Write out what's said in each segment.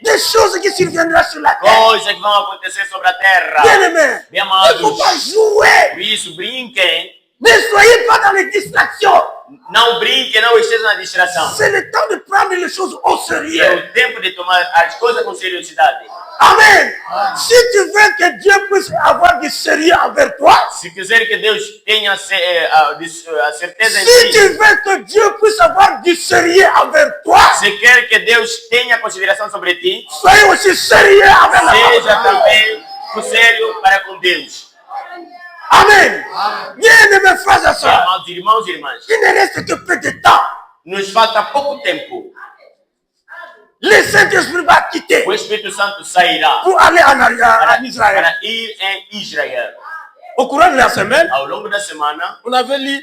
Des choses qui surviendront sur la terre. Coisas que vão acontecer sobre a terra. Bien-aimés, Bem il ne faut amados, pas jouer. por isso brinquem. Ne soyez pas dans les distractions. Não brinquem, não estejam na distração. C'est le temps de prendre les choses au É sérieux. o tempo de tomar as coisas com seriosidade. Amen. Si tu veux que Dieu puisse avoir du sérieux envers toi, Se quiser que Deus tenha a certeza em si tu si, veux que Dieu puisse avoir du sérieux envers toi, se quer que Deus tenha consideração sobre ti, soyez aussi sérieux envers la seja parole. também sério para com Deus. Amen. Bien-aimés frères et sœurs, Amados irmãos e irmãs, il ne reste que peu de temps. nos falta pouco tempo. Le Saint-Esprit va quitter O Espírito Santo sairá pour aller en arrière, en Israël. para ir em Israel. Au courant de la semaine, Ao longo da semana, on avait lu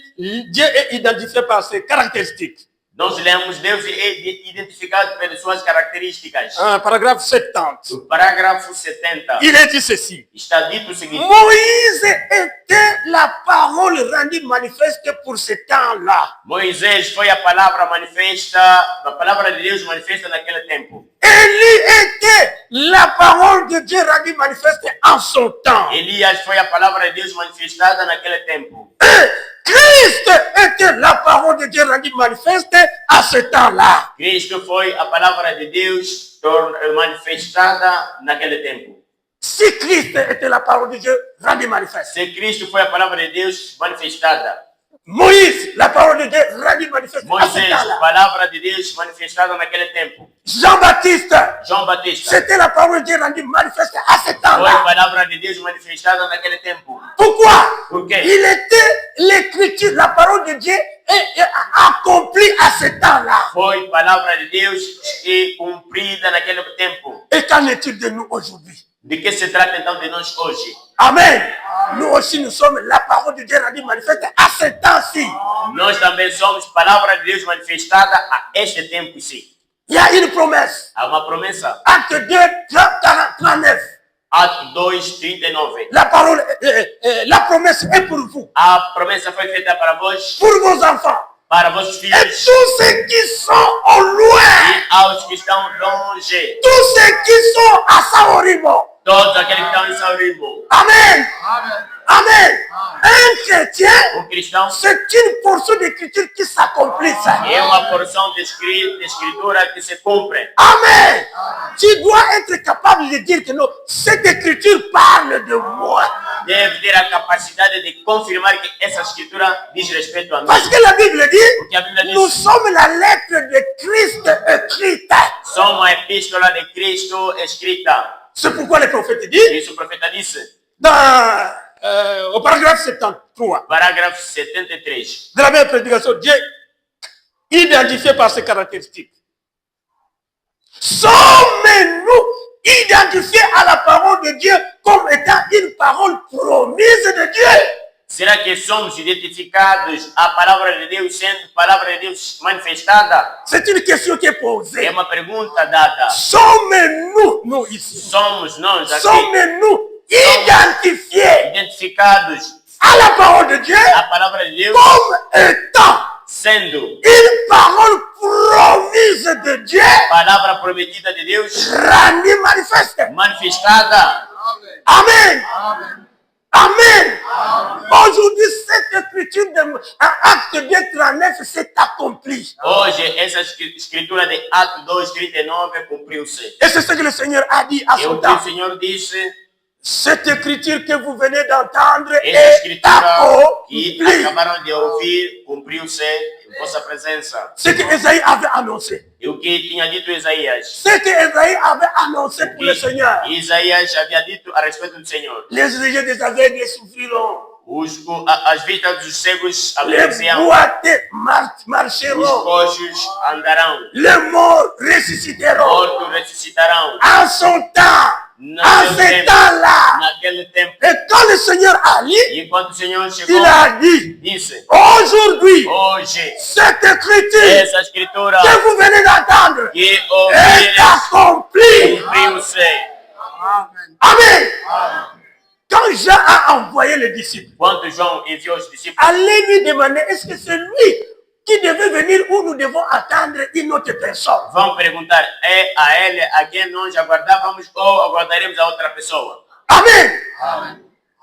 Dieu est identifié par ses caractéristiques. nós lemos Deus é identificado pelas suas características. Paragraphe 70. No parágrafo 70, Il est dit ceci. está dito o seguinte: Moïse était la parole rendue manifeste pour ce temps-là. Moisés foi a palavra manifesta, a palavra de Deus manifesta naquele tempo. Élie était la parole de Dieu rendue manifeste en son temps. Elias foi a palavra de Deus manifestada naquele tempo. Christ était la parole de Dieu rendue manifeste à ce temps-là. Cristo foi a palavra de Deus manifestada naquele tempo. Si Christ était la parole de Dieu rendue manifeste. Se Cristo foi a palavra de Deus manifestada, Moïse, la parole de Dieu rendue manifeste à ce Moisés, temps-là. palavra de Deus manifestada naquele tempo. Jean-Baptiste, João Batista c'était la parole de Dieu rendue manifeste à ce foi temps-là. palavra de Deus manifestada naquele tempo. Pourquoi? Por quê? Il était l'écriture, la parole de Dieu est accomplie à ce temps-là. Foi palavra de Deus e cumprida naquele tempo. Et qu'en est-il de nous aujourd'hui? De que se trata então de nós hoje? Amen. Nous aussi, nous sommes la parole de Dieu rendue manifeste à ce temps-ci. Nós também somos palavra de Deus manifestada a este tempo sim. Il y a une promesse. Há uma promessa. Acte 2, 39. Atos 2, 39. La parole, la promesse est pour vous, A promessa foi feita para vós, pour vos enfants. para vossos Et filhos tous ceux qui sont au loin, e aos que estão longe. tous ceux qui sont à Saorimo. Todos aqueles que estão em São Rimo. Amen. Amen. Un chrétien, Cristão c'est une portion d'écriture qui s'accomplisse. é uma porção de escritura que se cumpre. Amen. Tu dois être capable de dire que non, cette écriture parle de moi. Deve ter a capacidade de confirmar que essa escritura diz respeito a mim. Parce que la Bible dit, Porque a Bíblia nous diz, sommes la lettre de Christ écrite. somos a epístola de Cristo escrita. C'est pourquoi le prophète dit, Isso o profeta disse. au paragraphe 73 Parágrafo 73. de la même prédication, Dieu identifié par ses caractéristiques. Sommes-nous identifiés à la parole de Dieu comme étant une parole promise de Dieu? Será que somos identificados a palavra de Deus sendo palavra de Deus manifestada? C'est une question qui est É posée. uma pergunta dada. Sommes-nous, nous ici, Somos nós aqui sommes-nous identifiés identificados à la parole de Dieu a palavra de Deus comme étant sendo une parole promise de Dieu palavra prometida de Deus rendue manifeste? manifestada? Amen. Amen. Aujourd'hui, cette écriture de Acte 2, 39 s'est accomplie. Hoje, essa escritura de Atos 2, 39 cumpriu-se. Et c'est ce que le Seigneur a dit à E son o que temps. o Senhor disse, Cette écriture que vous venez d'entendre essa est escritura que accomplie. acabaram de ouvir cumpriu-se em vossa presença. Ce que Esaïe avait annoncé. E o que tinha dito Isaías? Ce que Esaïe avait annoncé pour le Seigneur. Isaías havia dito a respeito do Senhor. Les yeux des aveugles souffriront. As vistas dos cegos Les abrirão, boiteux os marcheront. coxos andarão, Les morts ressusciteront. mortos ressuscitarão. En son temps, en ce temps-là. Naquele tempo, Et quand le Seigneur a dit, e enquanto o Senhor chegou, il a dit, disse, aujourd'hui, hoje, cette écriture essa escritura que vous venez d'entendre que est ouvireis accomplie. cumpriu-se. Amen. Quand Jean a envoyé les disciples, Quando João enviou os discípulos, allez lui demander, est-ce que c'est lui qui devait venir où nous devons attendre une autre personne. Vão perguntar, é a ele a quem nós aguardávamos ou aguardaremos a outra pessoa? Amen.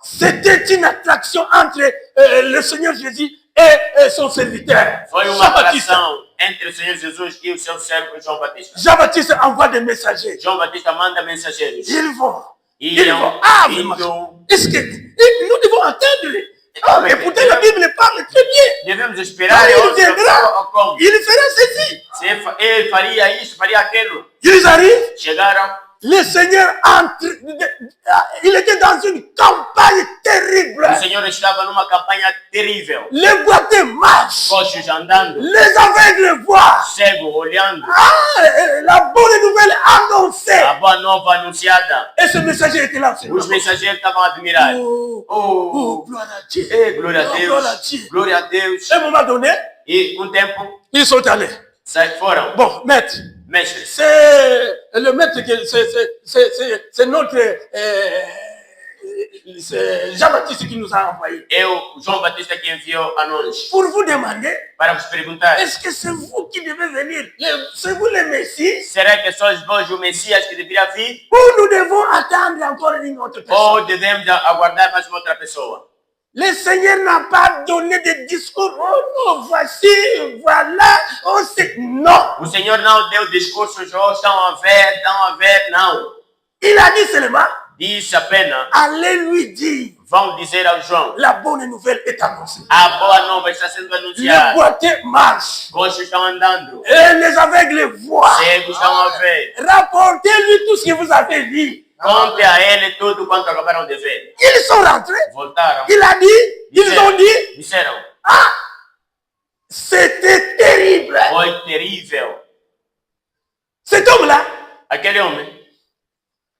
C'était une attraction entre le Seigneur Jésus et son serviteur. Foi uma Jean-Baptiste. atração entre o Senhor Jesus e o seu servo João Batista. Jean-Baptiste envoie des messagers. João Batista manda mensageiros. Ils vont. Iam vraiment. indo. Est-ce que nous devons attendre? Oh, et pourtant la Bible parle très bien. Devemos esperar e Il outra pessoa viendra. como. Il fera ceci. Ele faria isso, faria aquilo. Ils arrivent. Chegaram. Le Seigneur entre. Il était dans une campagne terrible. O Senhor estava numa campanha terrível. Les boiteux marchent. Coxos andando. Les aveugles voient. Cego olhando. La bonne nouvelle annoncée. A boa nova anunciada. Et ce messager était là. Os mensageiros estavam admirados. Oh, gloire à Dieu. Glória a Gloire à Deus. Dieu. Glória a Deus. À un moment donné, E tempo ils sont allés. foram. Bon, maître, Mestres. c'est le maître, c'est notre c'est Jean-Baptiste qui nous a envoyé. João Batista que enviou a nós Pour vous demander, para vos perguntar: est-ce que c'est vous qui devez venir? C'est vous le Messie? será que sois vós o Messias que deveria vir? Ou nous devons attendre encore une autre personne? Ou devemos aguardar mais uma outra pessoa? Le Seigneur n'a pas donné de discours. Oh non, voici, voilà, on sait. Non. O Senhor não deu discursos, oh, estão a ver, não. Il a dit seulement, Disse apenas, allez lui dire, vão dizer ao João: la bonne nouvelle est annoncée. a boa nova está sendo Les anunciada. boiteux marchent. Coxos estão andando. Et les aveugles voient. Cegos estão a ver. Rapportez-lui tout ce que vous avez vu. Conte a ele tudo quanto acabaram de ver. Ils sont rentrés. Voltaram. Il a dit, ils ont dit, Disseram: c'était terrible. foi terrível. Cet homme-là, Aquele homem,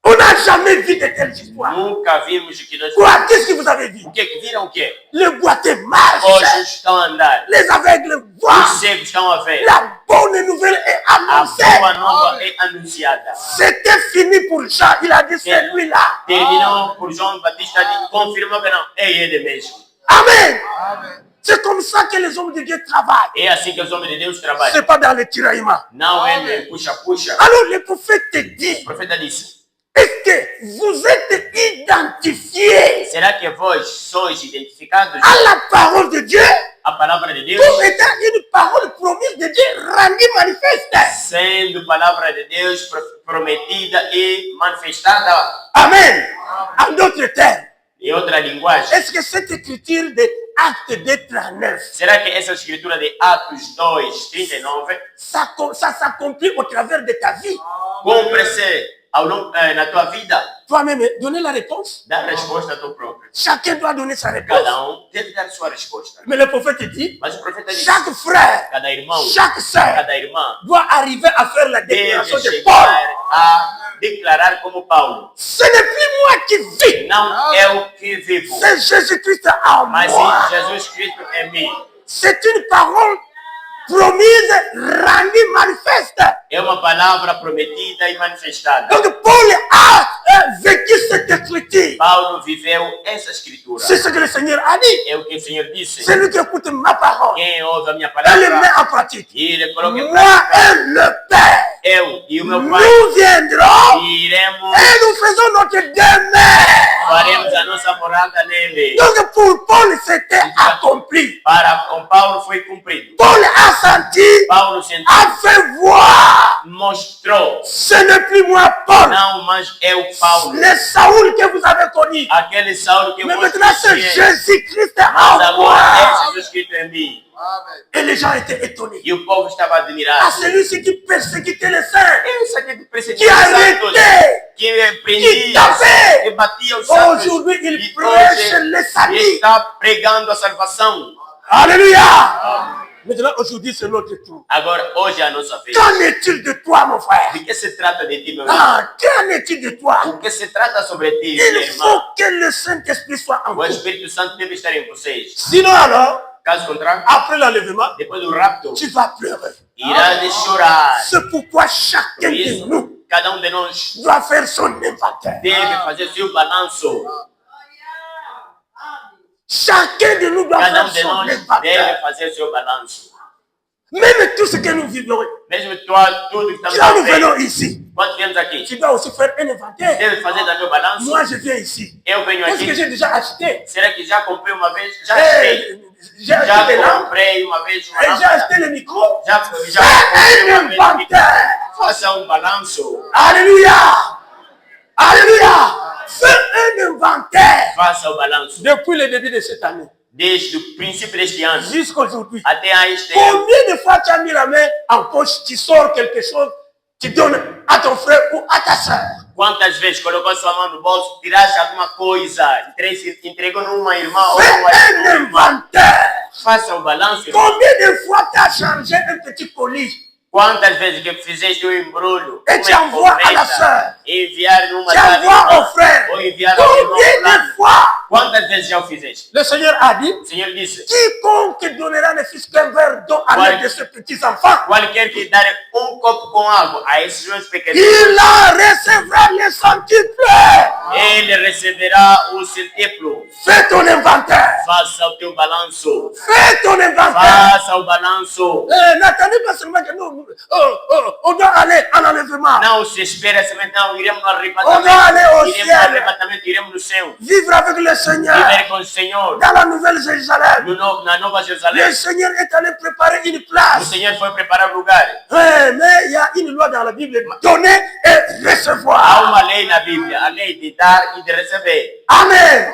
on n'a jamais vu de telles histoires. nunca vimos o que nós Quoi? Qu'est-ce que vous avez vu? O que viram o quê? Les boiteux marchent. Coxos estão a andar. Les aveugles voient. Os cegos estão a ver. La bonne nouvelle est A annoncée. boa nova é anunciada. C'était fini pour Jean. Il a dit, c'est lui-là. Terminou por João Batista de confirmou que não, é ele mesmo. Amen. C'est comme ça que les hommes de Dieu travaillent. É assim que os homens de Deus trabalham. C'est pas dans le tiraillement. Não é no puxa-puxa. Alors le prophète te dit, O profeta disse: est-ce que vous êtes identifiés será que vós sois identificados à la parole de Dieu a palavra de Deus comme étant une parole promise de Dieu rendue manifeste? sendo palavra de Deus prometida e manifestada Amen. En d'autres termes, em outra linguagem? est-ce que cette écriture de Acte 2:39, Será que essa escritura de Atos 2:39 ça s'accomplit au travers de ta vie? cumpre-se ao longo na tua vida? Toi-même, donner la réponse. Dá a resposta a tu próprio. Chacun doit donner sa réponse. Cada deve dar sua resposta. Mais le prophète dit, Mas o profeta diz: chaque frère, cada irmão, chaque sœur cada irmã doit arriver à faire la deve déclaration de chegar Paul. a declarar como Paulo: Ce n'est plus moi qui vis, não é o que vivo, c'est Jésus-Christ en mas moi. sim Jesus Cristo em mim. C'est une parole promise, rendue manifeste. É uma palavra prometida e manifestada. Donc Paul a vécu cette écriture. Paulo viveu essa escritura. C'est ce que le Seigneur a dit. É o que o Senhor disse. Celui qui écoute ma parole Quem ouve a minha et le met palavra en pratique. e ele coloca em Moi prática, et le Père, eu e o meu Pai nous viendrons iremos, et nous faisons notre demeure. faremos a nossa morada nele. Donc pour Paul, c'était accompli. Para com Paulo foi cumprido. Paul a senti, Paulo sentiu, a fait voir. mostrou. Ce n'est plus moi, Paul. Não, mas é o Paulo. Le Saoul que vous avez connu. Aquele Saulo que Mais você maintenant, c'est conhecia. Jésus-Christ Mas en agora moi. é Jesus Cristo em mim. Et les gens étaient étonnés. E o povo estava Ah, admirado. celui-ci qui persécutait les saints, Isso aqui que qui perseguia os santos, arrêtait. que prendia, tapait. que batia os santos. Aujourd'hui, il E prêche hoje le salut. está pregando a salvação. Alléluia. Maintenant, aujourd'hui, c'est notre tour. Agora, hoje é a nossa vez. Qu'en est-il de toi, mon frère? De que se trata de ti, meu irmão? Ah, qu'en est-il de toi? O que se trata sobre ti, meu Il irmão? faut que le Saint-Esprit soit en O vous. Espírito Santo deve estar em vocês. Sinon, alors, Caso contrário, après l'enlèvement, depois do rapto, tu vas pleurer. irá de chorar. C'est pourquoi Por chacun de isso, nous cada um de nós doit faire son inventaire. deve fazer seu balanço. Chacun de nous doit Cada faire um de son nós inventaire. deve fazer seu balanço. Même tout ce que nous vivons, Mesmo toi, tudo que estamos quand nous a ver, venons ici, quando viemos aqui, tu dois aussi faire un inventaire. deve fazer da meu balanço. Moi, je viens ici. Eu venho Qu'est-ce que aqui, j'ai déjà acheté? será que já comprei uma vez? Já achei. J'ai acheté Já des lampes. comprei uma vez uma Et j'ai lâmpada. acheté le micro. Já comprei uma Fais un vez. inventaire. Faça balanço. Alléluia. Alléluia. Fais un inventaire. Faça o balanço. Depuis le début de cette année Desde o princípio deste ano jusqu'à aujourd'hui. até a este ano. Combien de fois tu as mis la main en poche, tu sors quelque chose, tu donnes à ton frère ou à ta soeur? Quantas vezes colocou sua mão no bolso, tiraste alguma coisa, entregou numa irmã ou Fais numa un irmã? inventaire. Faça o balanço. Combien de fois tu as chargé un petit colis? Quantas vezes que fizeste um embrulho, Et tu envoies à la soeur. enviar numa Tu da envoies au irmã, frère. ou enviar ao irmão Combien fulano. de fois Quantas vezes já o fizeste? le Seigneur a dit, O Senhor disse, quiconque donnera ne fût qu'un verre d'eau à l'aide de ses petits enfants, qualquer que dar copo com água a esses meus pequenos, il en recevra le centuple. ele receberá o centéplo. Fais ton inventaire. Faça o teu balanço. Fais ton inventaire. Faça o balanço. N'attendez pas seulement que nous, on doit aller en enlèvement. Não se espera somente, não, iremos no On doit arrebatamento. aller au Iremos no ciel. arrebatamento, iremos no céu. Vivre avec le Seigneur. Viver com o Senhor. Dans la nouvelle Jérusalem. Na Nova Le Jerusalém. Seigneur est allé préparer une O place. Senhor foi preparar o lugar. Mais il y a une loi dans la Bible, donner et recevoir. Há uma lei na Bíblia, a lei de dar e de receber. Amen.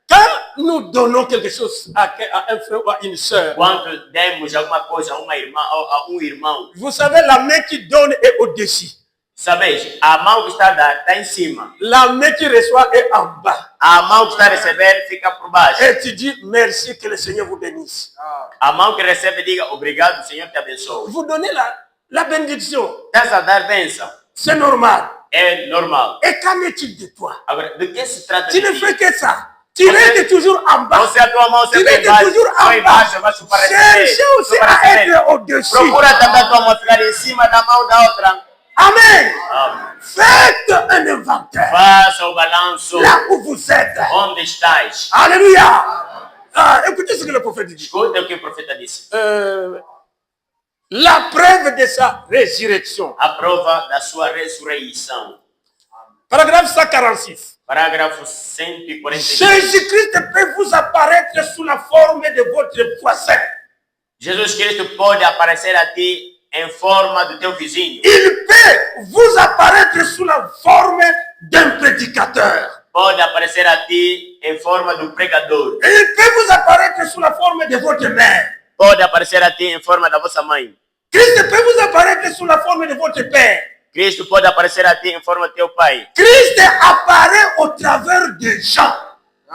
Quand nous donnons quelque chose à un frère ou à une soeur, Quando demos alguma coisa a uma irmã, a um irmão, vous savez, la main qui donne est au-dessus. sabes, a mão que está a dar está em cima. La main qui reçoit est en bas. A mão que está a receber fica por baixo. Et tu dis merci, que le Seigneur vous bénisse. A mão que recebe diga obrigado, o Senhor te abençoe. Vous donnez la bénédiction. Estás a dar bênção. C'est normal. É normal. Et qu'en est-il de toi? Agora, de que se trata Tu de ne ti? fais que ça. Tu restes toujours en bas. Você, a tua mão Tu sempre restes embaixo, toujours só en bas. embaixo, embaixo para receber. Cherchez aussi só para à receber. être au-dessus. Procura também a tua mão ficar em cima da mão da outra. Amen. Amém. Faites un inventaire. Faça o balanço. Là où vous êtes. Onde estás? Alléluia. Écoutez ce que le prophète dit. Escuta o que o profeta disse. La preuve de sa résurrection. A prova da sua ressurreição. Paragraphe 146. Parágrafo 146. Jésus-Christ peut vous apparaître sous la forme de votre voisin. Jesus Cristo pode aparecer a ti em forma do teu vizinho. Il peut vous apparaître sous la forme d'un prédicateur. Pode aparecer a ti em forma do pregador. Il peut vous apparaître sous la forme de votre mère. Pode aparecer a ti em forma da vossa mãe. Christ peut vous apparaître sous la forme de votre père. Cristo pode aparecer a ti em forma do teu pai. Christ apparaît au travers des gens.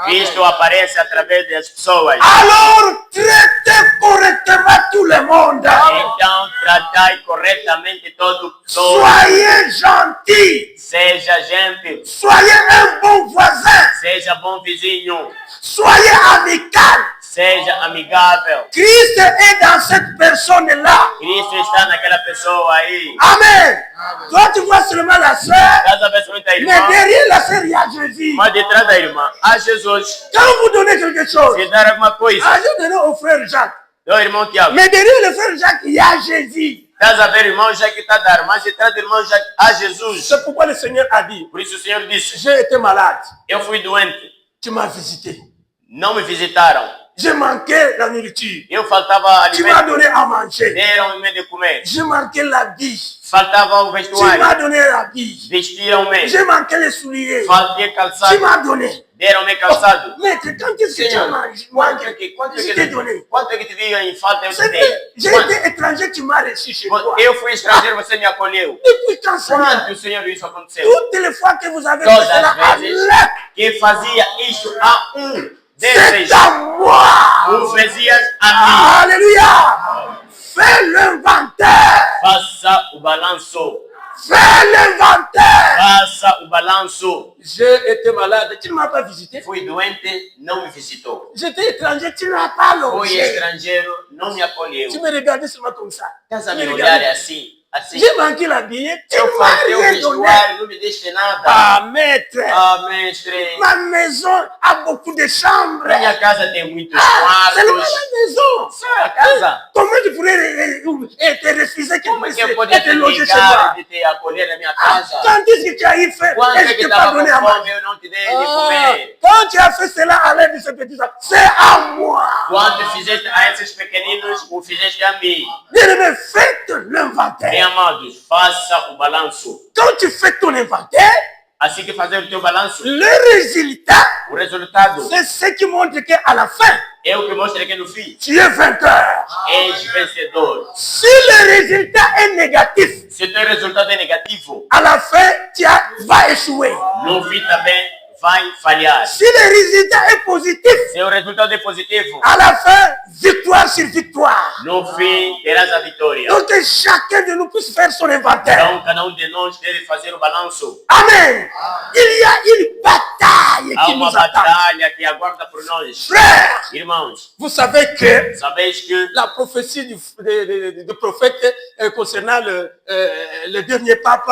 Cristo aparece através das pessoas. Alors, traitez correctement tout le monde. Então, tratai corretamente todo. Soyez gentil. Seja gentil. Soyez un bon voisin. Seja bom vizinho. Soyez amical. Seja amigável. Christ est dans cette personne-là. Cristo está naquela pessoa aí. Amen. Toi, tu vois seulement la sœur, Estás a ver somente a mais irmã, derrière la sœur, il y a Jésus. mas detrás da irmã há Jesus. Quand vous donnez quelque chose, Se dar alguma coisa, je donne au frère Jacques. do irmão Tiago. Mais derrière le frère Jacques, il y a Jésus. Estás a ver o irmão já que está a dar, mas detrás do irmão já há Jesus. C'est pourquoi le Seigneur a dit, Por isso o Senhor disse, j'ai été malade, eu fui doente, tu m'as visité. não me visitaram. J'ai manqué la nourriture, Eu faltava tu m'as alimento, donné à manger. deram-me de comer. J'ai manqué l'habit, Faltava o tu m'as vestuário, donné l'habit. vestiram-me. J'ai manqué les souliers, Faltei tu calçado, m'as donné. deram-me calçado. Maître, quand est-ce que tu as Senhor, mangé? quanto Je t'ai donné. é que te diga em falta eu te C'est dei? que j'ai Quanto? été étranger, tu m'as reçu chez toi. Eu fui estrangeiro, você me acolheu. Depuis quand, Seigneur? Quando o Senhor isso aconteceu? Toutes les fois que vous avez fait Todas cela, as vezes Allah, que fazia isso a c'est desses, à moi. o fazias a mim. Alléluia. Fais l'inventaire. Faça o balanço. Fais l'inventaire. Faça o balanço. J'ai été malade, tu ne m'as pas visité. Fui doente, não me visitou. J'étais étranger, tu ne m'as pas Fui logé. estrangeiro, não me acolheu. Tu me regardais seulement comme ça. Estás a Tu me me olhar regardais. assim. assim. J'ai manqué la billet. Tu Eu m'as faltei o rien donné. vestuário, não me deixe nada. Ah, maître. Ah, mestre, Ma maison a beaucoup de chambres. minha casa tem muitos Seulement quartos. la maison. Só a casa. Comment tu pourrais te refuser Como é que que eu tu poderia te te loger chez negar moi? de te acolher na minha casa? Quand est-ce que tu as eu fait Quando et é je que t'ai pas estava donné com à fome manger? eu não te dei de comer? Quand tu as fait cela à l'aide de ce petit sac, c'est à moi. Quando fizeste a esses pequeninos, o fizeste a mim. Bien-aimé, faites Bem l'inventaire. amados, faça o balanço. Quand tu fais ton inventaire, Assim que fazer o teu balanço, le résultat, o resultado c'est ce qui montre qu'à la fin, é o que mostra que no fim tu es vainqueur. és vencedor. Si le résultat est négatif, Se o teu resultado é negativo, à la fin, tu vas échouer. no fim também vai falhar. Si le résultat est positif, Se o resultado é positivo, à la fin, victoire sur victoire. no fim terás a vitória. Donc que chacun de nous puisse faire son inventaire. Então, cada de nós deve fazer o balanço. Amen. Il y a une bataille Há qui uma nous attend. batalha que aguarda por nós. Frères, Irmãos, vous savez que sabeis que la prophétie du prophète concernant le dernier pape,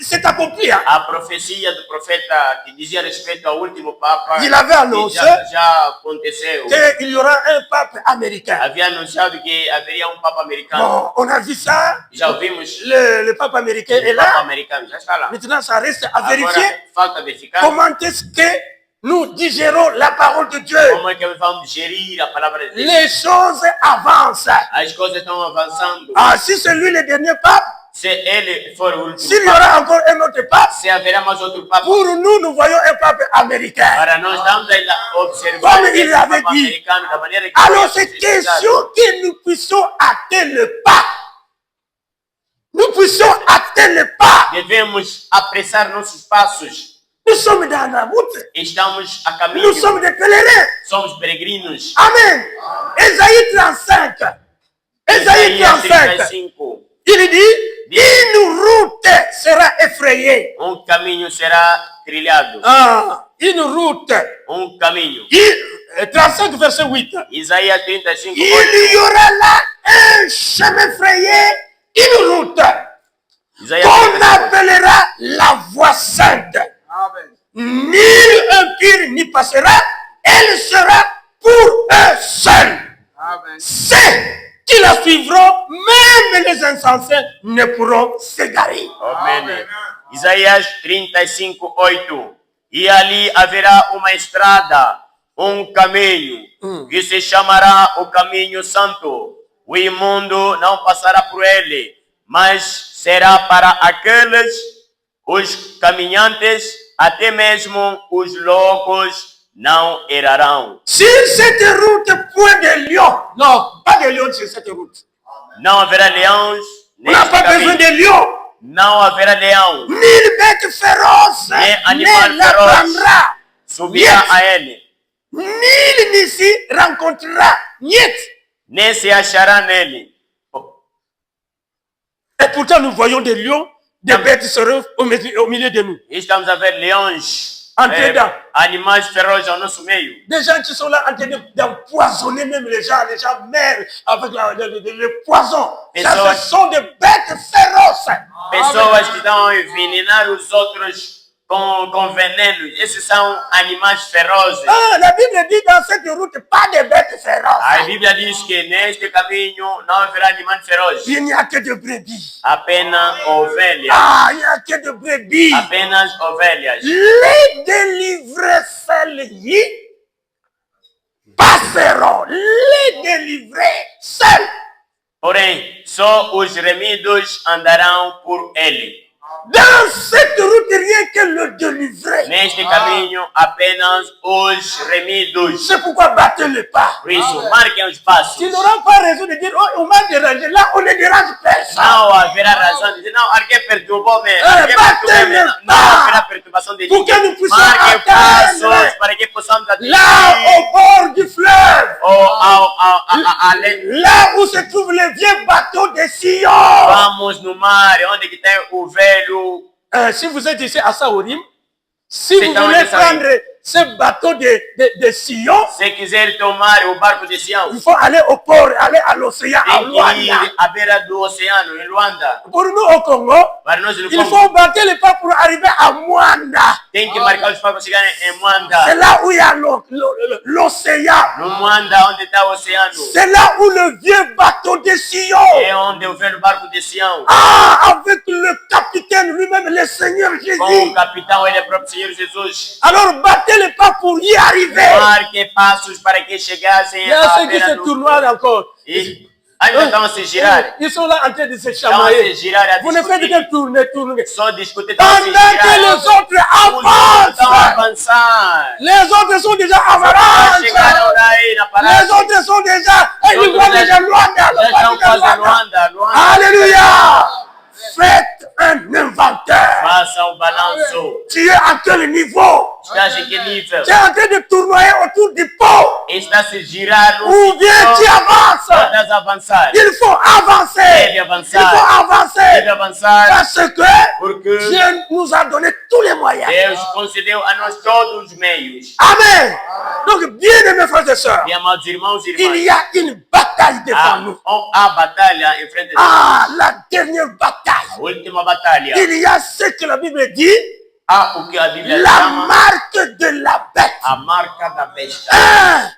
c'est accompli. Hein? a profecia do profeta que dizia respeito ao último Papa Il avait annoncé já aconteceu. qu'il y aura un pape américain. Havia anunciado que haveria um Papa americano. Bon, on a vu ça. Já ouvimos Le pape américain est o Papa là. americano, já está lá. Maintenant, ça reste à Agora, vérifier falta verificar comment est-ce que nous digérons la parole de Dieu. como é que vamos gerir a palavra de Deus. Les choses avancent. As coisas estão avançando. Ah, si c'est lui le dernier pape, Se ele for o último s'il y Papa, aura encore un autre pape, se haverá mais outro Papa, pour nous, nous voyons un pape américain. para nós estamos a observar Como ele esse avait Papa dit. americano da maneira que Alors, foi c'est question que nous puissions atteindre le pas. Nous puissions atteindre le pas. devemos apressar nossos passos. Nous sommes dans la route. Estamos a Nous caminho, sommes des pèlerins. somos peregrinos. Amen. Ésaïe 35. Ésaïe Isaías 35. 35. Il dit, une route sera effrayée. Caminho será trilhado. Ah, une route. Caminho. 35 verset 8. Isaías 35. Il y aura là un chemin frayé, une route Isaías qu'on 35. appellera la voie sainte. Ni impur n'y passera, elle sera pour eux seuls. C'est qui la suivront, même les insensés ne pourront s'égarer. Amém. Isaías 35:8. E ali haverá uma estrada, caminho, que se chamará o caminho santo. O imundo não passará por ele, mas será para aqueles, os caminhantes, até mesmo os loucos não errarão. Sur cette route, point de lion. Non, pas de lion sur cette route. Não haverá leões, On n'a pas besoin de lion. não haverá leão, Ni bête féroce nem animal ne la feroz prendra. subirá a ele, Nul n'ici rencontrera niet. nem se achará nele. Et pourtant, nous voyons des lions, des bêtes sauvages au milieu de nous. Estamos a ver leões, Entendam. animais ferozes ao nosso meio. Des gens qui sont là en train d'empoisonner même les gens meurent avec le poison. Ça, ce sont des bêtes féroces. Pessoas que estão a envenenar os outros com veneno. Esses são animais ferozes. Ah, la Bible dit dans cette route, pas de bêtes féroces. A Bíblia diz que neste caminho não haverá animais ferozes. Il n'y a que de brebis. Apenas ovelhas. Ah, il n'y a que de brebis. Apenas ovelhas. Les délivrés seuls passeront. Les délivrés seuls. Porém, só os remidos andarão por ele. Dans cette route, rien que le délivré. Neste caminho, apenas os remidos. C'est pourquoi battez le pas. Por isso, marquem os passos. Tu n'auras pas raison de dire, oh, on m'a dérangé. Là, on ne dérange personne. Não haverá razão de dizer, não, alguém perturbou-me. Não haverá perturbação de Pour que ninguém. nous puissions Marquem passos atteindre para que possamos atingir. là, au bord du fleuve. Além. Là où se trouvent les vieux bateaux de Sion. Vamos no mar, onde que tem o velho. Si vous êtes ici à Saorim, si C'est vous dans voulez les Saorim. prendre ce bateau de Sion, se quiser tomar o barco de Sião, il faut aller au port, aller à l'océan, à tem que ir Luanda. à beira do oceano, em Luanda. Pour nous au Congo, Para nós no il Congo, faut battre les pas pour arriver à Mwanda. tem que marcar os para chegar em C'est Mwanda. là où il y a l'océan. No Mwanda, onde está o oceano. C'est là où le vieux bateau de Sion. É onde o velho barco de Sião. Ah, avec le capitaine lui-même, le Seigneur Com o Jésus. capitão, ele é o próprio Senhor Jesus. Alors battez les pas pour y arriver. Marque passos para que chegassem Il y a à ceux qui beira se do... tournent encore. E ainda estão a se girar. Ils sont là en train de se Estão a se chamailler. girar, a Vous ne faites discutir. que tourner. Só discutir, estão a se Pendant que girar. les autres Os outros estão a avancent. avançar. Les autres sont déjà en Já avance. chegaram aí na Les parada. autres sont déjà. Et ils Outros voient déjà Luanda. já Le estão bateau de fazendo Luanda. Luanda. Alléluia. Faites un inventaire. Faça o balanço. Tu es à quel niveau? Estás em que nível? Tu es en train de tournoyer autour du pot. Está a se girar no Ou bien tu ciclo. avances. Estás a avançar. Il faut avancer. Deve Il avançar. faut avancer. Deve avançar. Parce que Porque Dieu nous a donné tous les moyens. Deus concedeu a nós todos os meios. Amen. Donc, bien aimés frères et sœurs, E amados irmãos e il irmãs, y a une bataille devant nous. há batalha em frente de nós. Ah, la dernière bataille. A última batalha. Il y a ce que la Bible dit, Há o que a Bíblia la chama marque de la bête. a marca da besta. Ah,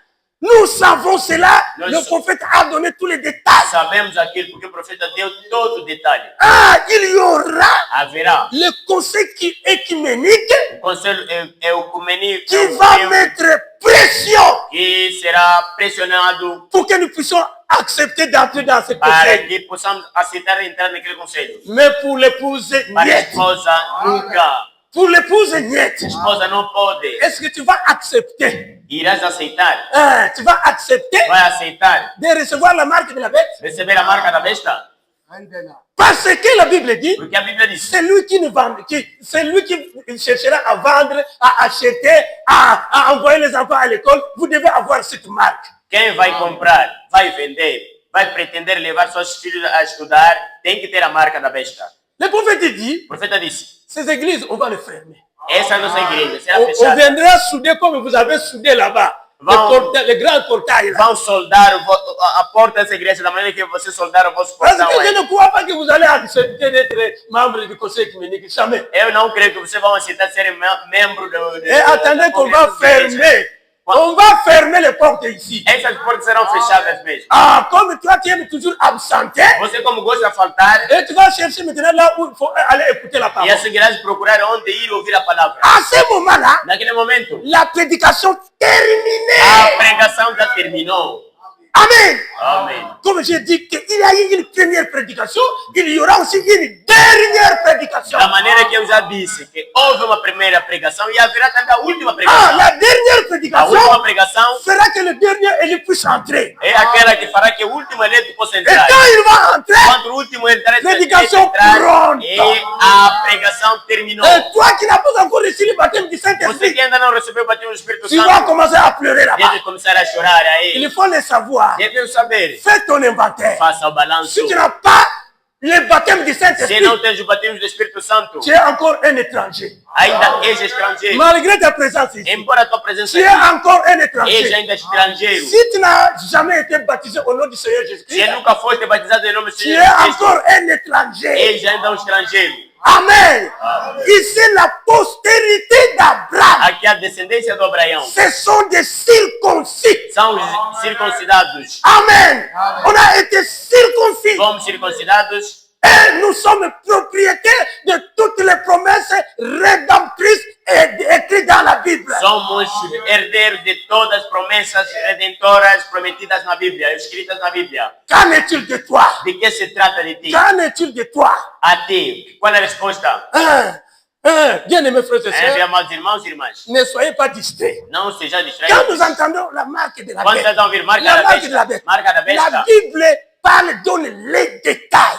nous savons cela. Nós Le prophète a donné tous les détails. Sabemos aquilo porque o profeta deu todo o detalhe. Ah, il y aura Haverá le conseil écuménique o conselho ecumênico qui va mettre pression que será pressionado pour que nous puissions accepter d'entrer dans ce para conseil. que possamos aceitar entrar naquele conselho. Mais pour l'épouse, Para a niet. esposa, nunca. Pour l'épouse, niet. A esposa não pode. Est-ce que tu vas accepter? Irás aceitar. Ah, tu vas accepter Vai aceitar de recevoir la marque de la bête? receber a marca da besta? Parce que la Bible dit, Porque a Bíblia diz: c'est lui qui nous vend, c'est lui qui cherchera à vendre, à acheter, à envoyer les enfants à l'école. Vous devez avoir cette marque. quem vai comprar, vai vender, vai pretender levar seus filhos a estudar, tem que ter a marca da besta. Le prophète dit, O profeta disse: ces églises, on va les fermer. essa é a nossa igreja, será On fechada. viendra souder comme vous avez soudé là-bas. Les grands portails là. Vão soldar a porta dessa igreja da maneira que você soldar o vosso Parce portão que je aí. ne crois pas que vous allez accepter d'être membre du conseil œcuménique. Jamais. Eu não creio que vocês vão aceitar ser membro do. Et attendez qu'on va fermer. On va fermer les portes ici. Essas portas serão fechadas mesmo. Ah, comme toi, tu aimes toujours absenter. Você, como gosta de faltar, Et tu vas chercher maintenant là où il faut aller écouter la e parole. as igrejas procurar onde ir ouvir a palavra. À ce moment-là, Naquele momento, la prédication a terminée. pregação já terminou. Amen. Amém. Comme j'ai dit qu'il y a eu une première prédication, il y aura aussi une dernière prédication. Da maneira que eu já disse, que houve uma primeira pregação e haverá também a última Ah, pregação. la dernière A prédication última pregação fera que le dernier ele puisse entrer. é aquela que fará que o último eleito possa Et entrar. quand il va entrer, Quando o último entrar, Predicação pronta. e a pregação terminou. et toi qui n'as pas encore reçu le baptême du Você Saint-Esprit, que ainda não recebeu o batismo do Espírito tu vas Santo, commencer à pleurer là-bas. deve começar a chorar aí. Il faut le savoir. Deve saber. Fais ton inventaire. Faça o balanço. Si tu n'as pas le baptême du Se Saint-Esprit, não tens o batismo do Espírito Santo, tu es encore un étranger. ainda és estrangeiro. Malgré ta présence ici, Embora a tua presença tu es aqui, encore un és étranger. ainda estrangeiro. Si tu n'as jamais été baptisé au nom du Seigneur Se Jésus-Christ, nunca foste batizado em nome do tu Senhor es Cristo, encore un étranger. és ainda um estrangeiro. Amen. Ici, la postérité d'Abraham, Aqui a descendência do Abraão ce sont des circoncis. são os circuncidados. Amen. On a été circoncis. Somos circuncidados Et nous sommes propriétaires de toutes les promesses rédemptrices écrites dans la Bible. somos herdeiros de todas as promessas redentoras prometidas na Bíblia, escritas na Bíblia. Qu'en est-il de toi? De que se trata de ti? Qu'en est-il de toi? A ti. Qual é a resposta? Bien aimés frères et Meus sœurs, amados irmãos e irmãs, ne soyez pas distraits. não seja Quand distraído. nous entendons la marque de la Quando bête, vocês vão ouvir marca la da marque de la besta, bête, marca da la besta, Bible parle, donne les détails.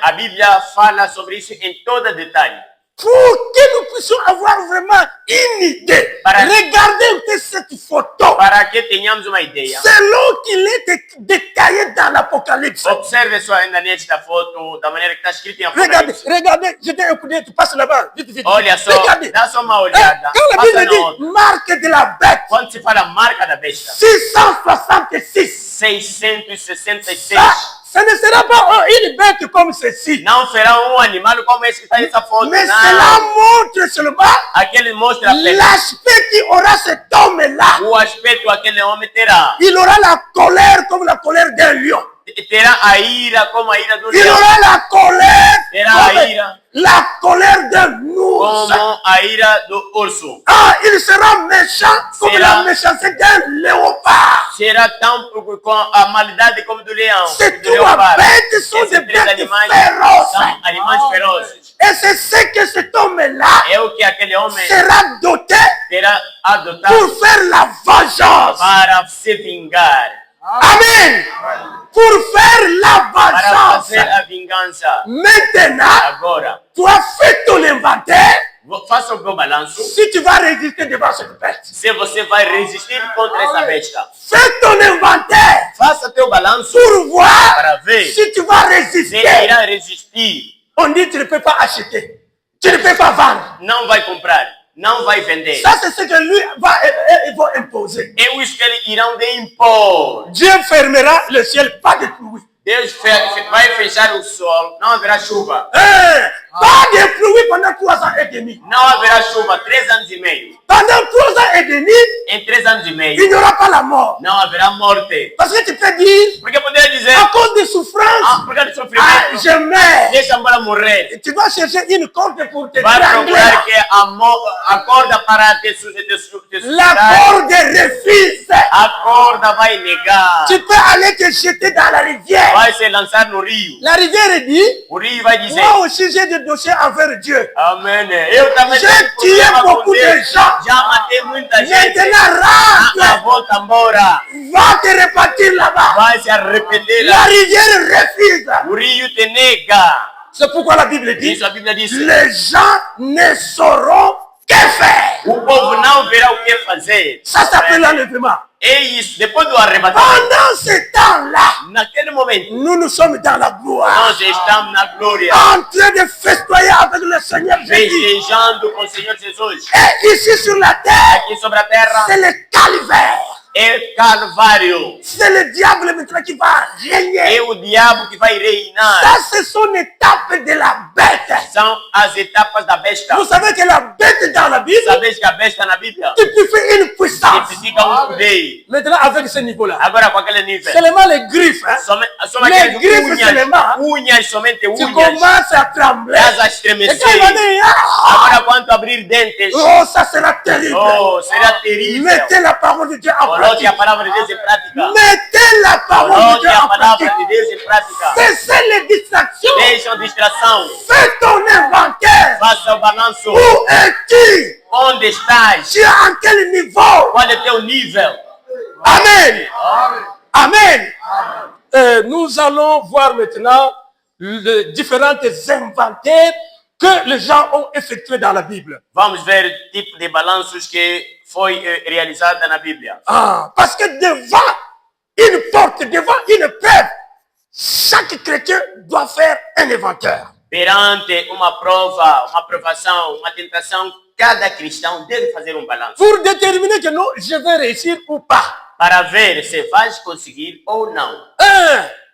a Bíblia fala sobre isso em todo detalhe. pour que nous puissions avoir vraiment une idée. Regardez un peu cette photo. para que tenhamos uma ideia. Selon qu'il est détaillé dans l'Apocalypse. Observe só ainda nesta foto, da maneira que está escrito em Regardez, Apocalipse. regardez, je t'ai écouté, tu passes là-bas, vite, vite. Olha só, Regardez. dá só uma Hein, olhada. quand la Passa Bible na dit outra. marque de la bête, Quando se fala marca da besta, 666. 666. Ça ne sera pas une bête comme ceci. Não será um animal como esse que está nessa foto. Mais Não. cela montre seulement Aquele mostra apenas l'aspect qui aura cet homme-là. o aspecto que aquele homem terá. Il aura la colère comme la colère d'un lion. Terá a ira como a ira do Il leão. aura la colère Terá comme a ira la colère d'un ours. como a ira do urso. Ah, il sera méchant comme Será- la méchanceté d'un léopard. Será tão com a maldade como do leão. Ces do trois leopardo. bêtes sont Esses des três bêtes animais féroces. são animais ferozes. Et c'est ce que cet homme-là É o que aquele homem sera doté terá adotado pour faire la vengeance. para se vingar, Amen. Pour faire la para vengeance. fazer a vingança. Maintenant, Agora, tu as fait ton inventaire. faça o meu balanço. Si tu vas résister devant cette bête. Se você vai resistir contra essa besta, Fais ton inventaire faça teu balanço pour voir para ver si tu vas se résister. irá resistir. On dit tu ne peux pas acheter. Tu ne peux pas vendre. Não vai comprar, não vai vender. Ça, c'est ce que lui va imposer. É isso que eles irão de impor. Dieu fermera le ciel, pas de pluie. Deus vai fechar o sol, não haverá chuva. Pas de pluie pendant 3 ans et demi. Não haverá chuva, 3 anos e meio. Pendant 3 ans et demi, Em 3 anos e il meio, n'y aura pas la mort. não haverá morte. Parce que tu peux dire, Porque poderia dizer, à cause des souffrances, por causa do ah, sofrimento, je meurs. deixa embora morrer. Et tu vas chercher une corde pour te Vai trangler. procurar que a corda para te La sustentar. corde refuse. A corda vai negar. Tu peux aller te jeter dans la rivière. Vai se lançar no rio. La rivière dit, O rio vai dizer, moi aussi j'ai des dossiers envers Dieu. amém. Eu também J'ai tenho tué problema com beaucoup de Deus. gens. Já matei muita gente. Maintenant, rentre. Volta embora. Va te repartir là-bas. Vai se arrepender. La rivière refuse. O rio te nega. C'est pourquoi la Bible dit, Isso a Bíblia diz. les gens ne sauront que faire. O povo não verá o que fazer. Ça s'appelle l'enlèvement. É isso. Depois do arrebatamento, Pendant ce temps-là, naquele momento, nous sommes dans la gloire. nós estamos na glória, En train de festoyer avec le Seigneur Jésus. festejando com o Senhor Jesus. Et ici sur la terre, Aqui sobre a terra c'est le calvaire. é Calvário. C'est le diable maintenant qui va régner. É o diabo que vai reinar. Ça, ce sont les étapes de la bête. São as etapas da besta. Vous savez que la bête dans la Bible Sabes que a besta na Bíblia typifie une puissance. significa poder. Maintenant, avec ce niveau-là, Agora com aquele nível. seulement les griffes, hein, Somente Les aqueles griffes unhas. seulement. Unhas, somente tu unhas. commences à trembler. Elas a Et estremecer. quand il va dire, ah, Agora quando abrir dentes. oh, ça sera terrible. Oh, será terrível. Mettez la parole de Dieu en Coloque pratique. a palavra de Deus em prática. Mettez la parole de Coloque Dieu a en palavra pratique. de Deus em prática. Cessez les distractions. Deixa a distração. Fais ton inventaire. Faça o balanço. Où es-tu? Onde estás? Tu es en quel niveau? Qual é teu nível? Amen. Amen. Nous allons voir maintenant les différents inventaires que les gens ont effectués dans la Bible. Vamos ver o tipo de balanços que foi realizada na Bíblia. Ah, parce que devant une porte, devant une preuve, chaque chrétien doit faire un inventaire. Perante uma prova, uma provação, uma tentação, cada cristão deve fazer um balanço Pour déterminer que non, je vais réussir ou pas. para ver se vai conseguir ou não.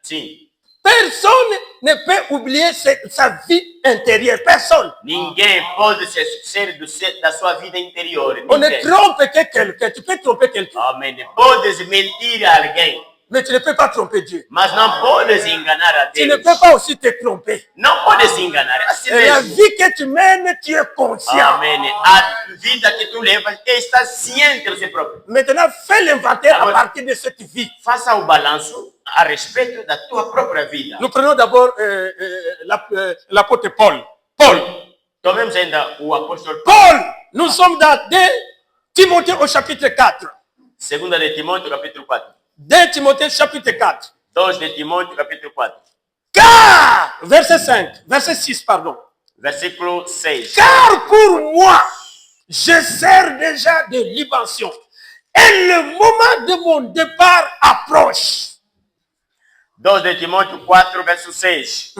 Sim, Personne ne peut oublier sa vie intérieure. Personne. ninguém pode se esquecer da sua vida interior. On ne Ninguém. trompe que quelqu'un. Tu peux tromper quelqu'un, Amém. Podes mentir a alguém, mais tu ne peux pas tromper Dieu. mas não podes enganar a Tu ne Deus. peux pas aussi te tromper. Não podes enganar a si Et la mesmo. vie que tu mènes, tu es conscient. Amém. A vida que tu levas está ciente de si próprio. Maintenant, fais l'inventaire à Ah ouais. partir de cette vie. Faça o balanço a respeito da tua própria vida. Nous prenons d'abord l'apôtre Paul. Paul. Tomemos ainda o apóstolo Paul, nous sommes dans 2 Timothée au chapitre 4. 2 de Timóteo, capítulo 4. 2 Timothée chapitre 4. 2 de Timóteo, capítulo 4. Car, verset 5, verset 6, pardon. Versículo 6. Car pour moi, je sers déjà de libation. Et le moment de mon départ approche. 2 de Timóteo 4, verso 6.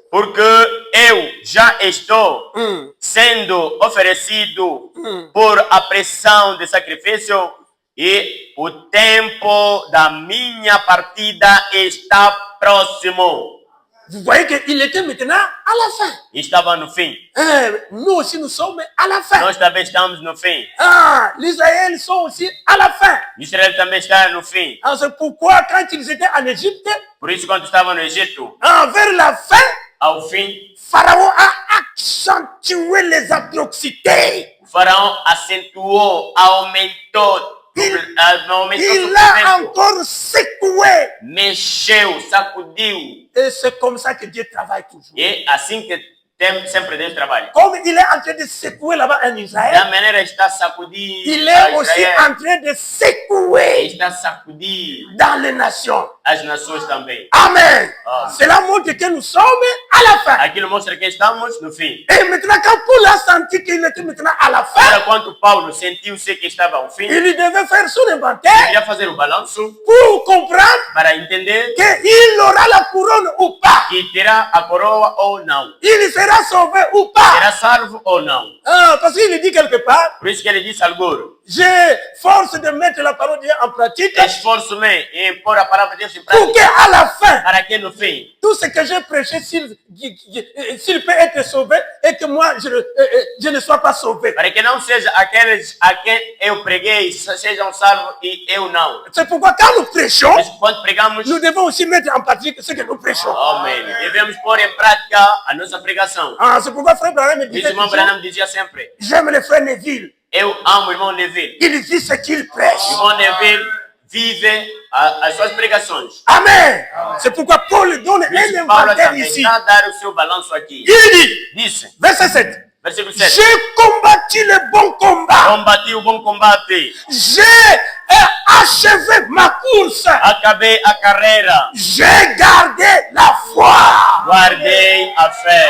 Porque eu já estou sendo oferecido por a pressão de sacrifício e o tempo da minha partida está próximo. Vous voyez qu'il était maintenant à la fin. Estava no fim. Nous aussi, nous sommes à la fin. Nós também estamos no fim. Les Israéliens sont aussi à la fin. Israel também está no fim. C'est pourquoi quand ils étaient en Égypte, Por isso, quando estava no Egito, vers la fin, ao fim, Pharaon a accentué les atrocités. o faraó acentuou, aumentou Il a sofrimento, encore secoué. mexeu, sacudiu. Et c'est comme ça que Dieu travaille toujours. E assim que sempre Deus trabalha. Comme il est en train de secouer là-bas en Da Israël, maneira está sacudir il a est aussi Israel, en train de secouer está sacudir dans les nations. as nações também. Amen. Cela montre que nous sommes à la fin. Aquilo mostra que estamos no fim. Et maintenant, quand Paul a senti qu'il était maintenant à la fin, Agora, quando Paulo sentiu-se que estava ao fim, il devait faire son inventaire queria fazer o balanço pour comprendre para entender qu'il aura la couronne ou pas. que terá a coroa ou não. Il sera sauvé ou pas. Será salvo ou não. Parce qu'il dit quelque part, Por isso que ele disse algo. j'ai force de mettre la parole de Dieu en pratique Esforço-me em pôr a palavra de Deus em pour prática qu'à la fin, para que no fim tout ce que j'ai prêché, s'il peut être sauvé et que moi, je ne sois pas sauvé. para que não seja aqueles a quem eu preguei sejam salvos e eu não. C'est pourquoi quand nous prêchons, Mas quando pregamos, nous devons aussi mettre en pratique ce que nous prêchons. amém, devemos pôr em prática a nossa pregação. C'est pourquoi Frère Branham me Isso disait o irmão toujours, Branham dizia sempre. j'aime le Frère Neville. Eu amo o irmão Neville. Il dit ce qu'il prêche. O irmão Neville vive as suas pregações. Amen. C'est pourquoi Paul donne Por isso un Paulo inventaire também ici. está a dar o seu balanço aqui. Il dit, Disse, verset 7, versículo 7. j'ai combattu le bon combat. Combati o bom combate. J'ai achevé ma course. Acabei a carreira. J'ai gardé la foi. Guardei a fé.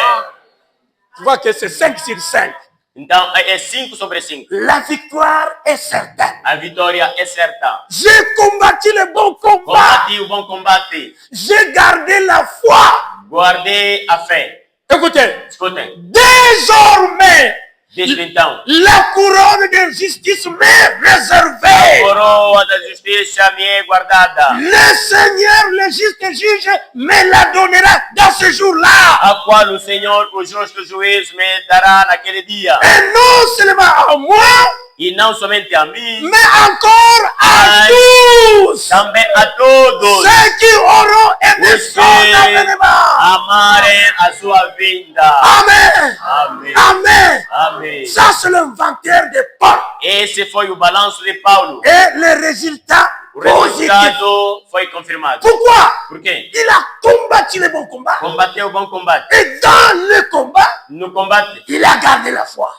Tu vois que c'est 5 sur 5. Então, é 5 sobre 5. La victoire est certaine. A vitória é certa. J'ai combattu le bon combat. Combati o bom combate. J'ai gardé la foi. Guardei a fé. Écoutez, Escutem. désormais, Desde então, la couronne de justice m'est a réservée. coroa da justiça me é guardada, Le Seigneur, le juste juge, me la donnera dans ce jour-là. a qual o Senhor, o justo juiz, me dará naquele dia. Et non seulement à moi, E não somente a mim, mais encore à tous. também a todos Ceux qui auront aimé os son que avènement. amarem a sua vinda. Amen. Amém. Amen. Amém. Ça, c'est l'inventaire de Paul. Esse foi o balanço de Paulo. Et le résultat O positif. resultado foi confirmado. Pourquoi? Por quê? Il a combattu le bon combat. Combateu o bom combate. Et dans le combat, No combate, il a gardé la foi.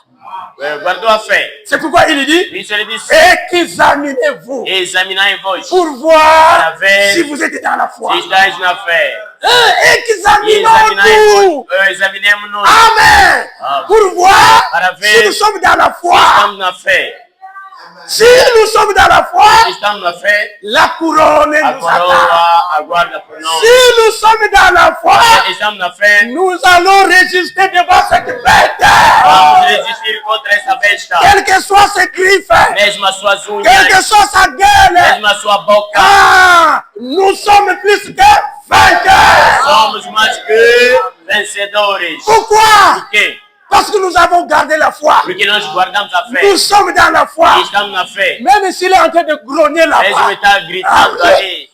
guardou a fé. C'est pourquoi il dit, Por isso ele disse, examinez-vous examinai-vos pour voir Para ver si vous êtes dans la foi. se estáis na fé. E Examinons-nous. examinemos-nos. Amen. Amen. Pour voir Para ver si nous sommes dans la se foi. estamos na fé. Si nous sommes dans la foi, Se estamos na fé, la couronne a nous attend. coroa aguarda por nós. Si nous sommes dans la foi, Se estamos na fé, nous allons résister devant cette bête. vamos resistir contra essa besta. Quelles que soient ses griffes, Mesmo as suas quelle que unhas, soit sa gueule, mesmo a sua boca. nous sommes plus que vainqueurs. Somos mais que vencedores. Pourquoi? Por quê? Parce que nous avons gardé la foi. Porque nós guardamos a fé. Nous sommes dans la foi. E estamos na fé. Même s'il est en train de grogner Mesmo là-bas. está gritando ali,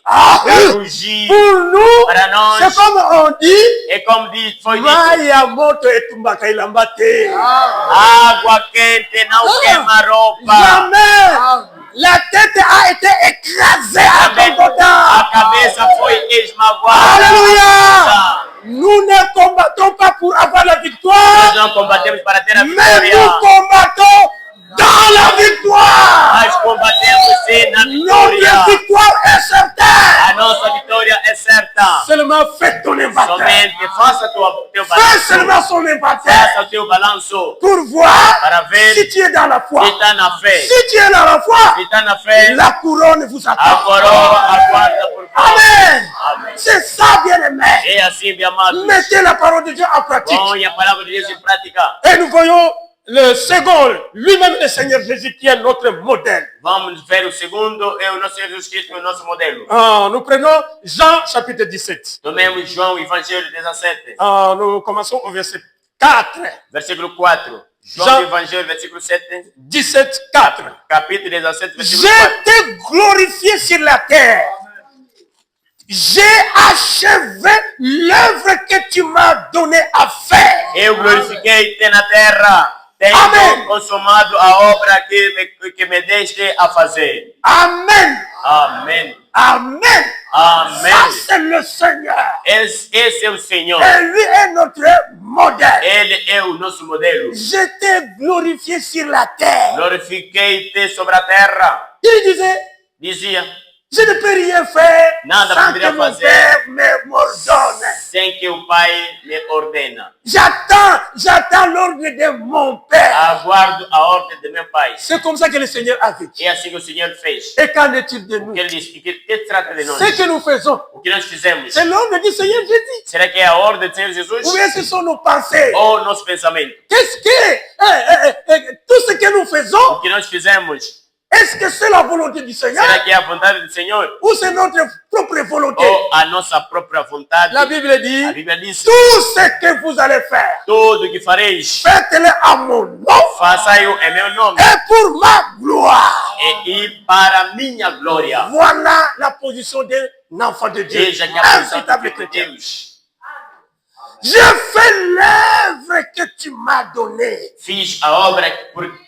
rugir. Pour nous, Para nós, c'est comme on dit, é como foi dito, mai ya moto etumbaka ilamba te. água quente não queima roupa. Jamais. La tête a été écrasée à Também Golgotha. a cabeça foi esmagoada. Alléluia. Nous ne combattons pas pour avoir la victoire, Nós não combatemos para ter a mais vitória, nous combattons dans la victoire. mas combatemos sim na Notre vitória. victoire est certaine. A nossa vitória é certa. Seulement seulement fais ton inventaire. Somente faça teu Fais balanço. seulement son inventaire Faça teu balanço pour voir para ver si tu es dans la foi. se está na fé. Si tu es dans la foi, Se está na fé, la couronne vous a attend. coroa aguarda por vós. Amen. Amém. C'est ça, bien-aimé. É assim, meus amados. Mettez la parole de Dieu en pratique. Põe a palavra de Deus em prática. Et nous voyons le second, lui-même le Seigneur Jésus qui est notre modèle. Vamos ver o segundo, é o nosso Jesus Cristo, o nosso modelo. Nous prenons Jean chapitre 17. Tomemos João, Evangelho 17, Nous commençons au verset 4. versículo 4. João, Jean- Evangelho, versículo 7, 17, 4. capítulo 17, versículo J'ai 4. été glorifié sur la terre. J'ai achevé l'œuvre que tu m'as donné à faire. Eu glorifiquei-te na terra. Tenho Amém. consumado a obra que me deste a fazer. Amen. Amém. Amen. Amém. Ça, c'est le Seigneur. Esse é o Senhor. Et lui est notre modèle. Ele é o nosso modelo. J'étais glorifié sur la terre. Glorifiquei-te sobre a terra. Il disait, Dizia, je ne peux rien faire Nada sans poderia que mon fazer. Père m'ordonne. sem que o Pai me ordena. J'attends l'ordre de mon Père. Aguardo a ordem de meu Pai. C'est comme ça que le Seigneur a dit. É assim que o Senhor fez. Et qu'en est-il de O nous? que Ele disse? Que trata de nós? Ce que nous faisons, O que nós fizemos? c'est l'ordre du Seigneur Jésus. Será que é a ordem do Senhor Jesus? Ou bien ce sont nos pensées? Ou nosso pensamento? Qu'est-ce que tout ce que nous faisons, O que nós fizemos? est-ce que c'est la volonté du Seigneur Será que é a vontade do Senhor? ou c'est notre propre volonté? Ou a nossa própria vontade? La Bible dit, A Bíblia diz: tout ce que vous allez faire, tudo que fareis, faites-le à mon nom façai-o em meu nome et pour ma gloire. e para minha glória. Voilà la position d'un enfant de Dieu, Veja que a un posição véritable de chrétien. Deus. Je fais l'œuvre que tu m'as donnée. Fiz a obra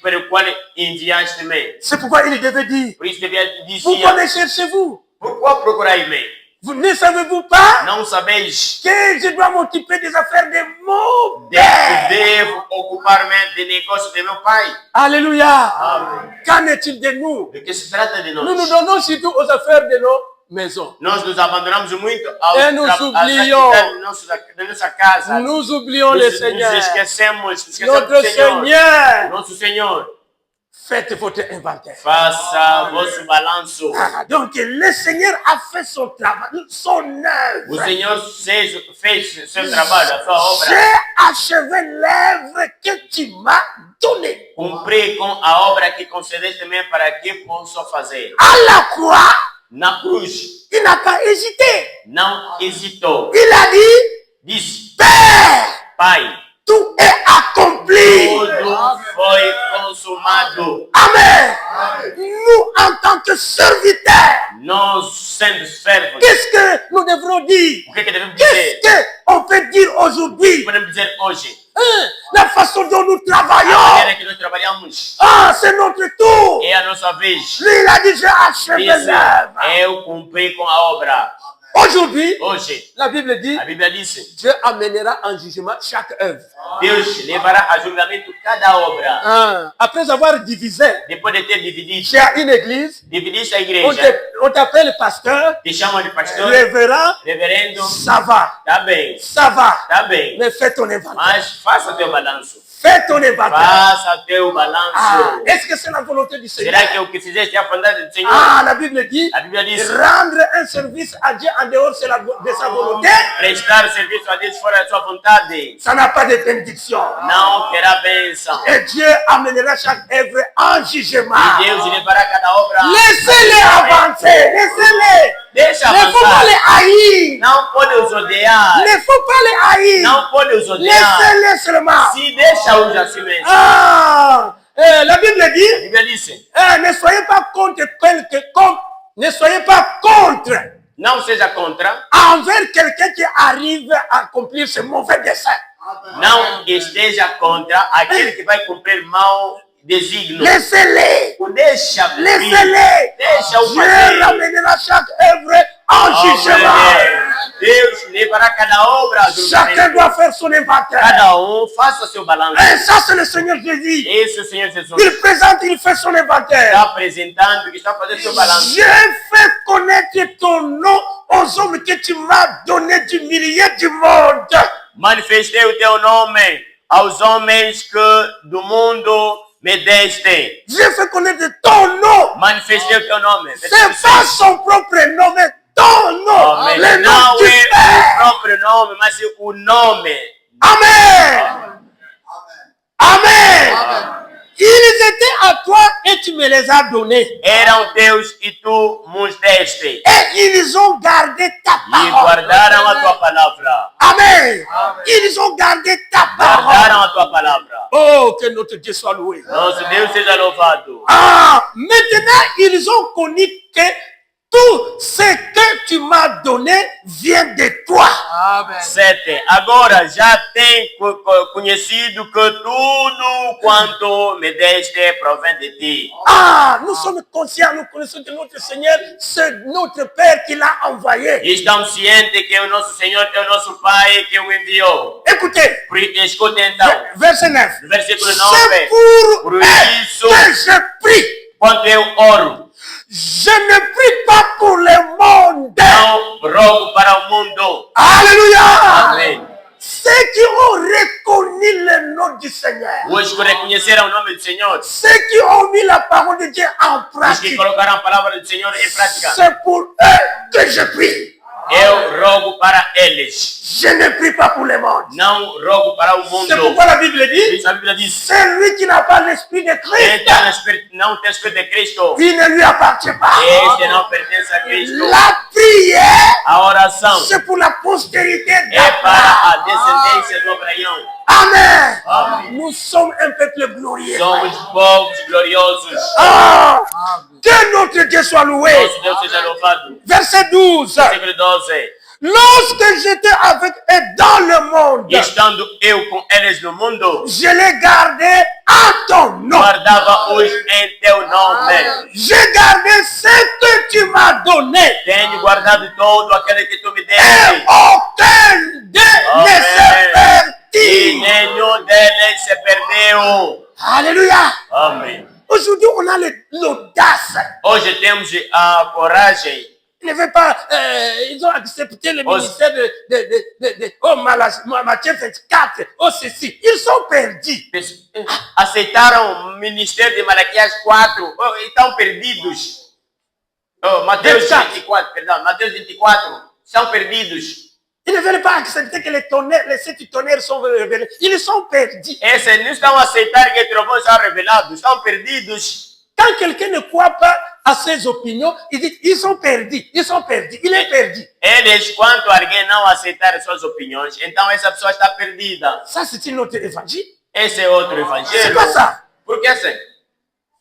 pela qual enviaste-me. C'est pourquoi il devait dire, Por isso devia pourquoi dizer: me cherchez-vous? pourquoi procurai-me? Vous ne savez-vous pas Não sabeis que je dois m'occuper des affaires de mon que Père? devo ocupar-me de negócio de meu Pai? Alléluia. Amém. Qu'en est-il de nous? De que se trata de Nous nous nós? donnons surtout aux affaires de nos maisons. Nós nos abandonamos muito aos E nos às oublions. atividades da nossa casa. Nous oublions le Nos Seigneur. esquecemos do Notre Senhor. Seigneur. Nosso Senhor. Faites votre inventaire. Faça vosso balanço. Donc le Seigneur a fait son travail, son O œuvre. Senhor fez seu trabalho, a sua obra. J'ai achevé l'œuvre que tu m'as donnée. Cumpri com a obra que concedeste-me para que possa fazer. À la croix, Na cruz, il n'a pas hésité. não hesitou. Il a dit, Disse: Père, Pai, tout est accompli. tudo foi consumado. Amen. Nous, en tant que serviteurs, Nós, sendo servos, qu'est-ce que nous devrons dire? o que devemos Qu'est-ce dizer? qu'on peut dire aujourd'hui? Podemos dizer hoje? Hein? La façon dont nous A travaillons, maneira que nós trabalhamos c'est notre tour. é a nossa vez. Lui, il a dit, j'ai achevé Disse: l'œuvre. eu cumpri com a obra. Aujourd'hui, Hoje, la Bible dit, a Bíblia disse: Dieu amènera en jugement chaque œuvre. Deus levará a julgamento cada obra. Après avoir divisé, Depois de ter dividido, tu as une église, dividiste a igreja, on t'appelle pasteur, te chamam de pastor, révérend, reverendo, ça va, tá bem, mais fais ton inventaire. mas faça teu balanço. Fais ton inventaire. Faça teu balanço. Est-ce que c'est la volonté du Seigneur? Será que o que fizeste é a vontade do Senhor? La Bible dit, A Bíblia diz: rendre un service à Dieu en dehors de sa volonté, prestar serviço a Deus fora da sua vontade ça n'a pas de bénédiction. não terá bênção. Et Dieu amènera chaque œuvre en jugement. E Deus levará cada obra. Laissez-les avancer, laissez-les. Deixa Il ne faut pas avançar. les haïr. Não pode os odiar. Il ne faut pas les haïr. Não pode os odiar. Laissez-les seulement. Se deixa-os assim mesmo. La Bible A dit, Bíblia disse: ne soyez pas contre ne soyez pas contre não seja contra, envers quelqu'un qui arrive à accomplir ce mauvais dessein. não esteja contra aquele que vai cumprir mau desígnio. Laissez-les. O deixa vir. Laissez-les. Deixa-o Dieu fazer. ramènera chaque œuvre en jugement. Amém. Deus levará cada obra a Chacun julgamento. doit faire son inventaire. Cada faça seu balanço. Et ça, c'est le Seigneur Jésus. Esse é o Senhor Jesus Il présente, il fait son inventaire. está apresentando, que está fazendo seu balanço. Je fais connaître ton nom aux hommes que tu m'as donné du milieu du monde. Manifestei o teu nome aos homens que do mundo me deste. J'ai fait connaître ton nom. Manifestei o teu nome. C'est pas son propre nom, mais ton nom. Amém. Le nom Não du é Père. o próprio nome, mas é o nome. Amen. Amen. Ils étaient à toi et tu me les as donnés. Eram teus e tu nos deste. Et ils ont gardé ta E parole. guardaram a tua palavra. Amen. Ils ont gardé ta parole. Guardaram a tua palavra. Oh, que notre Dieu soit loué. Nosso Deus seja louvado. Ah, maintenant, ils ont connu que tout ce que tu m'as donné vient de toi. 7. Agora já tem conhecido que tudo quanto me deste provém de ti. Ah, nous sommes conscients, nous connaissons que notre Seigneur, c'est notre Père qui l'a envoyé. Estamos cientes que o nosso Senhor é o nosso Pai que o enviou. Écoutez, Escuta então, verset 9. versículo C'est 9. pour Por eux isso, que je prie. quando eu oro, Je ne prie pas pour le monde. não rogo para o mundo. Alléluia. Amém. Ceux qui ont reconnu le nom du Seigneur. Os que reconheceram o nome do Senhor, Ceux qui ont mis la parole de Dieu en os que pratique. colocaram a palavra do Senhor em prática, C'est pour eux que je prie. eu rogo para eles. Je ne prie pas pour le monde. Não rogo para o C'est mundo. pourquoi la Bible dit, Isso a Bíblia diz. c'est lui qui n'a pas l'esprit de Christ. Não tem Espírito de Cristo. Il ne lui appartient pas. Este não pertence a Cristo. La prière, A oração c'est pour la postérité é para a d'Abraham. descendência do Abraão. Amen. Amém. Nous sommes un peuple glorieux. Somos povos gloriosos. Ah, que notre Dieu soit loué. Nosso Deus seja louvado. Verset 12. Versículo 12. Lorsque j'étais avec eux dans le monde, E estando eu com eles no mundo, je les gardais à ton nom. guardava-os em teu nome. J'ai gardé ce que tu m'as donné. Tenho guardado todo aquele que tu me Et deste. aucun d'eux ne se E perdit. nenhum deles se perdeu. Alléluia. Amém. Aujourd'hui, on a l'audace. Hoje temos a coragem. Ils ne veulent pas, ils ont accepté le ministère oh, Matthieu 24, oh ceci. Ils sont perdus. Aceitaram o ministério de Malaquias 4. Oh, estão perdidos. Oh, Mateus 24, perdão. Mateus 24. Estão perdidos. Ils ne veulent pas accepter que les 7 tonnerres sont révélés. Ils sont perdus. Esses não estão a aceitar que trovões são revelados. Estão perdidos. Quand quelqu'un ne croit pas à ses opinions, il dit, ils sont perdus, ils sont perdus, il est perdu. Eles, quando alguém não aceitar suas opiniões, então essa pessoa está perdida. Ça, c'est un autre évangile. Esse é outro evangelho. C'est pas ça. Por que assim?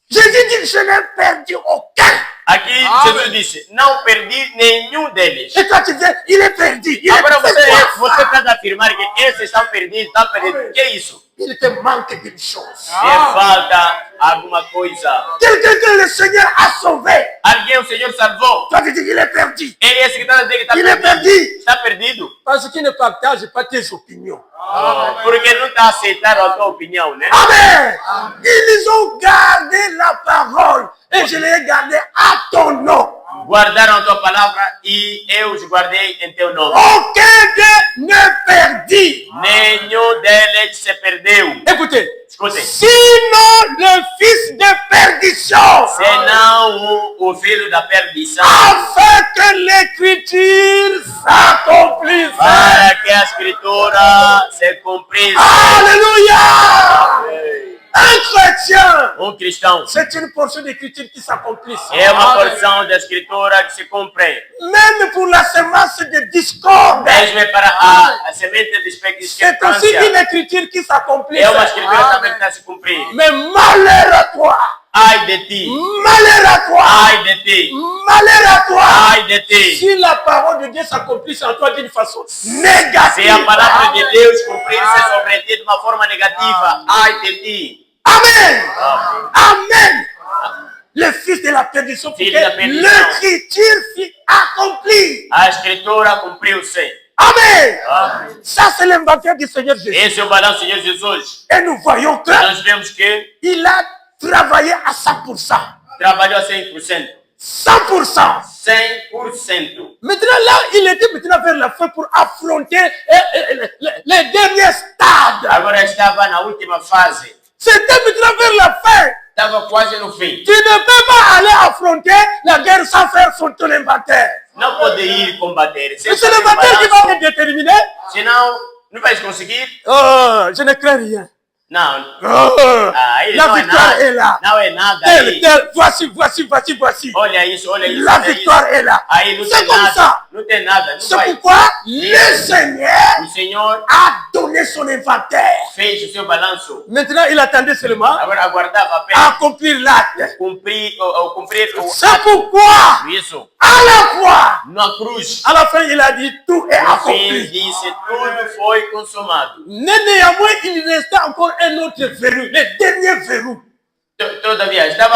Jésus dit, je n'ai perdu aucun. Aqui Jesus disse, não perdi nenhum deles. Et toi, tu dis, il est perdu. Il Agora est perdu. você está a afirmar que esses estão perdidos, estão perdidos. O que é isso? Il te manque d'une chose. É falta alguma coisa. Quelqu'un que le Seigneur a sauvé. Alguém o Senhor salvou. Toi, tu dis, il est perdu. É esse que está a dizer que está Il est perdido. perdu. Está perdido. Parce qu'il ne partage pas tes opinions. Porque não está a aceitar a tua opinião, né? Amen. Ils ont gardé la parole. Et je l'ai gardé à ton nom. Guardaram a tua palavra e eu os guardei em teu nome. Aucun d'eux ne perdit. Nenhum deles se perdeu. Écoutez. Escutem. Sinon le fils de perdition. Senão o filho da perdição. Afin que l'écriture s'accomplisse. Para que a escritura se cumprisse. Alléluia. Un chrétien, Cristão c'est une portion d'écriture qui s'accomplisse. é uma porção da escritura que se cumpre. Même pour la semence de discorde, Mesmo para a semente de c'est aussi discrepância. une écriture qui s'accomplisse. É uma escritura também que está a se cumprir. Mais malheur à toi, Ai de ti. malheur à toi, Ai de ti. malheur à toi. Ai de ti. Si la parole de Dieu s'accomplisse en toi d'une façon Se négative. a palavra de Deus cumprir-se sobre ti de uma forma negativa, ai de ti. Amen. Amen. Le fils de la perdition, pour Fils de la que perdition. l'écriture fût accomplie. A escritura cumpriu-se. Amen. Amém. Ça, c'est l'inventaire du Seigneur Jésus. Esse é o balanço do Senhor Jesus. Et nous voyons que Nós vemos que il a travaillé à 100%. trabalhou a 100%. 100%. 100%. Maintenant, là, il était maintenant vers la fin pour affronter les derniers stades. Agora estava na última fase. C'était maintenant vers la fin. Estava quase no fim. Tu ne peux pas aller affronter la guerre sans faire son inventaire. Não pode ir combater. C'est l'inventaire qui va te déterminer. Senão, não vais conseguir. Oh, je ne crains rien. Não. Oh, la não victoire est là. Não é nada Tel, aí. tel, voici. Olha isso, olha isso. La olha victoire isso. est là. Aí não C'est tem comme nada. ça. Não tem nada. Não C'est vai. pourquoi le Seigneur O Senhor a donné son inventaire. fez o seu balanço. Maintenant, il attendait seulement Agora aguardava à apenas accomplir l'acte. cumprir o C'est pourquoi, isso. à la croix, Na cruz. à la fin, il a dit tout est No fim accompli. disse, tudo foi consumado. Néanmoins, il restait encore un autre verrou, le dernier verrou. Todavia, estava